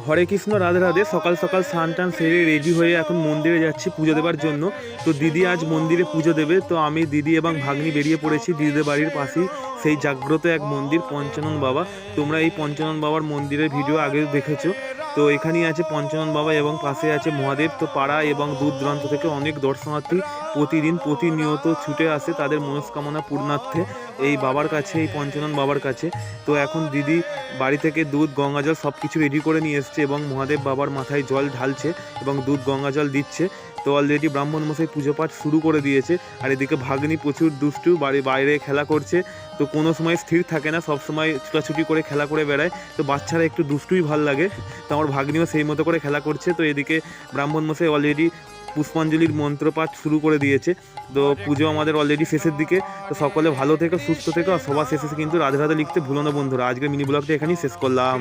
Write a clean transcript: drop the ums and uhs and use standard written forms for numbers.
হরে কৃষ্ণ, রাধে রাধে। সকাল সকাল স্নান টান সেরে রেডি হয়ে এখন মন্দিরে যাচ্ছি পুজো দেওয়ার জন্য। তো দিদি আজ মন্দিরে পুজো দেবে, তো আমি, দিদি এবং ভাগ্নি বেরিয়ে পড়েছি। দিদিদের বাড়ির পাশেই সেই জাগ্রত এক মন্দির পঞ্চানন বাবা। তোমরা এই পঞ্চানন বাবার মন্দিরের ভিডিও আগে দেখেছো। তো এখানেই আছে পঞ্চানন বাবা এবং পাশে আছে মহাদেব। তো পাড়া এবং দূর দূরান্ত থেকে অনেক দর্শনার্থী প্রতিদিন প্রতিনিয়ত ছুটে আসে তাদের মনস্কামনা পূর্ণার্থে এই বাবার কাছে, এই পঞ্চানন বাবার কাছে। তো এখন দিদি বাড়ি থেকে দুধ, গঙ্গা জল সব কিছু রেডি করে নিয়ে এসছে এবং মহাদেব বাবার মাথায় জল ঢালছে এবং দুধ, গঙ্গা জল দিচ্ছে। তো অলরেডি ব্রাহ্মণ মশাই পুজো পাঠ শুরু করে দিয়েছে। আর এদিকে ভাগ্নি প্রচুর দুষ্টু, বাইরে খেলা করছে। তো কোনো সময় স্থির থাকে না, সব সময় ছুটাছুটি করে খেলা করে বেড়ায়। তো বাচ্চারা একটু দুষ্টুই ভাল লাগে। তো আমার ভাগ্নিও সেই মতো করে খেলা করছে। তো এদিকে ব্রাহ্মণ মশাই অলরেডি পুষ্পাঞ্জলির মন্ত্রপাঠ শুরু করে দিয়েছে। তো পুজো আমাদের অলরেডি শেষের দিকে। তো সকলে ভালো থেকো, সুস্থ থেকো। আর সবার শেষে কিন্তু রাধে রাধে লিখতে ভুলো না বন্ধুরা। আজকে মিনি ব্লগটা এখানেই শেষ করলাম।